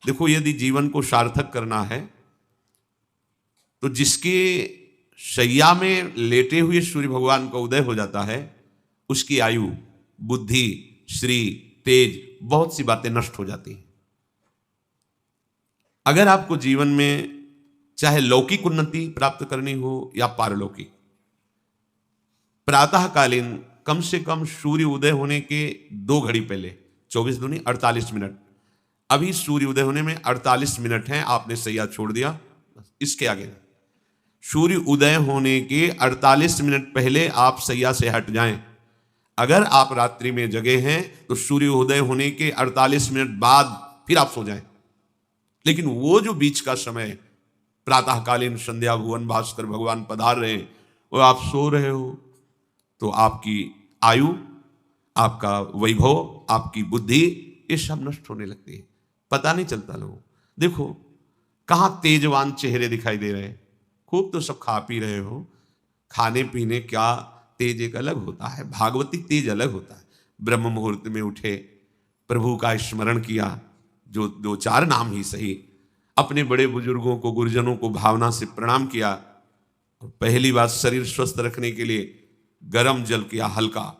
देखो, यदि जीवन को सार्थक करना है तो जिसके शैया में लेटे हुए सूर्य भगवान का उदय हो जाता है, उसकी आयु, बुद्धि, श्री, तेज, बहुत सी बातें नष्ट हो जाती हैं। अगर आपको जीवन में चाहे लौकिक उन्नति प्राप्त करनी हो या पारलौकिक, प्रातःकालीन कम से कम सूर्य उदय होने के 2 घड़ी पहले, 24 दूनी 48 मिनट, अभी सूर्य उदय होने में 48 मिनट हैं, आपने सैया छोड़ दिया, इसके आगे सूर्य उदय होने के 48 मिनट पहले आप सैया से हट जाएं। अगर आप रात्रि में जगे हैं तो सूर्य उदय होने के 48 मिनट बाद फिर आप सो जाएं। लेकिन वो जो बीच का समय, प्रातःकालीन संध्या भुवन भास्कर भगवान पधार रहे हैं, वो आप सो रहे हो, तो आपकी आयु, आपका वैभव, आपकी बुद्धि, ये सब नष्ट होने लगती है, पता नहीं चलता। लोगों देखो कहाँ तेजवान चेहरे दिखाई दे रहे हैं, खूब तो सब खा पी रहे हो, खाने पीने क्या तेज एक अलग होता है, भागवतिक तेज अलग होता है। ब्रह्म मुहूर्त में उठे, प्रभु का स्मरण किया, जो 2-4 नाम ही सही, अपने बड़े बुजुर्गों को, गुरुजनों को भावना से प्रणाम किया, और पहली बात शरीर स्वस्थ रखने के लिए गर्म जल किया, हल्का,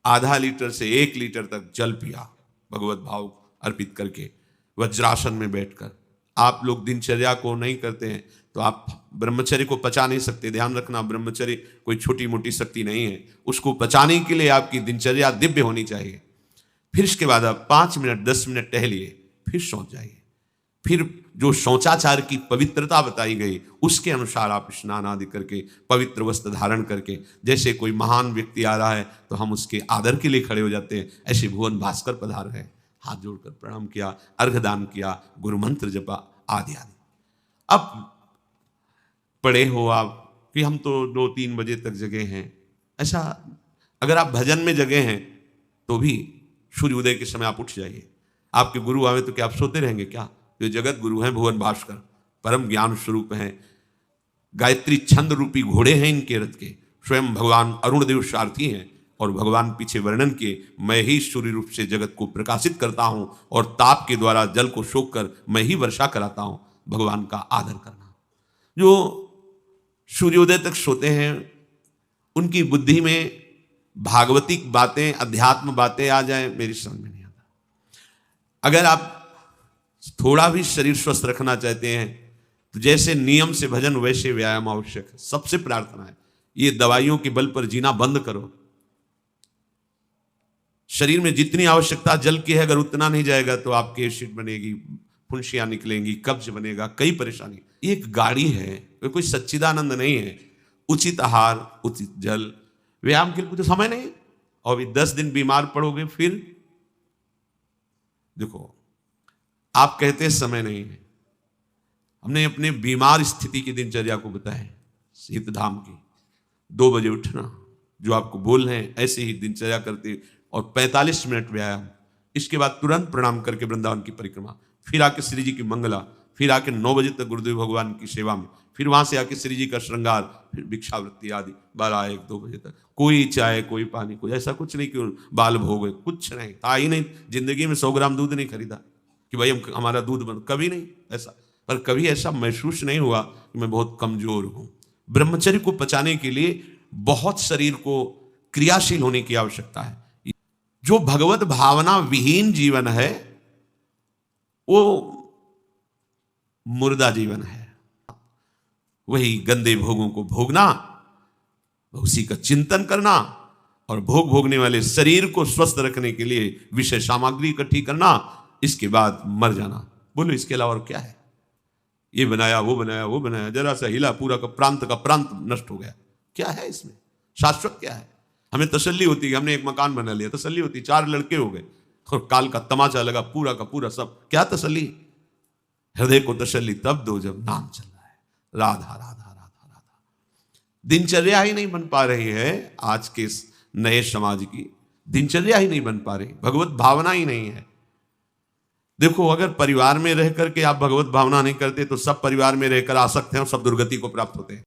आधा लीटर से 1 लीटर तक जल पिया, भगवत भाव अर्पित करके वज्रासन में बैठकर। आप लोग दिनचर्या को नहीं करते हैं तो आप ब्रह्मचर्य को पचा नहीं सकते। ध्यान रखना, ब्रह्मचर्य कोई छोटी मोटी शक्ति नहीं है, उसको पचाने के लिए आपकी दिनचर्या दिव्य होनी चाहिए। फिर इसके बाद आप 5 मिनट 10 मिनट टहलिए, फिर सो जाइए। फिर जो शौचाचार की पवित्रता बताई गई उसके अनुसार आप स्नान आदि करके, पवित्र वस्त्र धारण करके, जैसे कोई महान व्यक्ति आ रहा है तो हम उसके आदर के लिए खड़े हो जाते हैं, ऐसे भुवन भास्कर पधार रहे, हाथ जोड़कर प्रणाम किया, अर्घदान किया, गुरु मंत्र जपा आदि आदि। अब पड़े हो आप कि हम तो 2-3 बजे तक जगे हैं, ऐसा अगर आप भजन में जगे हैं तो भी सूर्योदय के समय आप उठ जाइए। आपके गुरु आवे तो क्या आप सोते रहेंगे क्या? जो जगत गुरु हैं भुवन भास्कर, परम ज्ञान स्वरूप हैं, गायत्री छंद रूपी घोड़े हैं इनके रथ के, स्वयं भगवान अरुण देव सारथी हैं, और भगवान पीछे वर्णन किए, मैं ही सूर्य रूप से जगत को प्रकाशित करता हूं और ताप के द्वारा जल को सोख कर मैं ही वर्षा कराता हूं। भगवान का आदर करना। जो सूर्योदय तक सोते हैं उनकी बुद्धि में भागवतिक बातें, अध्यात्म बातें आ जाए, मेरी समझ में नहीं आता। अगर आप थोड़ा भी शरीर स्वस्थ रखना चाहते हैं तो जैसे नियम से भजन वैसे व्यायाम आवश्यक है। सबसे प्रार्थना है, ये दवाइयों के बल पर जीना बंद करो। शरीर में जितनी आवश्यकता जल की है, अगर उतना नहीं जाएगा तो आपकी एसिड बनेगी, फुंसियां निकलेंगी, कब्ज बनेगा, कई परेशानी। एक गाड़ी है, कोई सच्चिदानंद नहीं है। उचित आहार, उचित जल, व्यायाम के लिए तो समय नहीं, और भी 10 दिन बीमार पड़ोगे फिर। देखो आप कहते समय नहीं है, हमने अपने बीमार स्थिति की दिनचर्या को बताया, सीतधाम की 2 बजे उठना, जो आपको बोल रहे हैं ऐसे ही दिनचर्या करते, और 45 मिनट व्यायाम, इसके बाद तुरंत प्रणाम करके वृंदावन की परिक्रमा, फिर आके श्री जी की मंगला, फिर आके 9 बजे तक गुरुदेव भगवान की सेवा में, फिर वहां से आके श्री जी का श्रृंगार, फिर भिक्षावृत्ति आदि 12-1-2 बजे तक। कोई चाय, कोई पानी, कोई ऐसा कुछ नहीं कि बाल भोग, कुछ नहीं था ही नहीं। जिंदगी में 100 ग्राम दूध नहीं खरीदा कि भाई हमारा दूध बंद, कभी नहीं ऐसा। पर कभी ऐसा महसूस नहीं हुआ कि मैं बहुत कमजोर हूं। ब्रह्मचर्य को पचाने के लिए बहुत शरीर को क्रियाशील होने की आवश्यकता है। जो भगवत भावना विहीन जीवन है वो मुर्दा जीवन है। वही गंदे भोगों को भोगना, उसी का चिंतन करना, और भोग भोगने वाले शरीर को स्वस्थ रखने के लिए विषय सामग्री इकट्ठी करना, इसके बाद मर जाना। बोलो इसके अलावा और क्या है? ये बनाया, वो बनाया, वो बनाया, जरा सा हिला, पूरा का प्रांत नष्ट हो गया। क्या है इसमें? शाश्वत क्या है? हमें तसल्ली होती है, हमने एक मकान बना लिया, तसल्ली होती, 4 लड़के हो गए और काल का तमाचा लगा, पूरा का पूरा सब। क्या तसल्ली? हृदय को तसल्ली तब दो जब नाम चल रहा है, राधा राधा राधा राधा। दिनचर्या ही नहीं बन पा रही है आज के नए समाज की, दिनचर्या ही नहीं बन पा रही, भगवत भावना ही नहीं है। देखो अगर परिवार में रह करके आप भगवत भावना नहीं करते तो सब परिवार में रहकर आसक्त हैं और सब दुर्गति को प्राप्त होते हैं।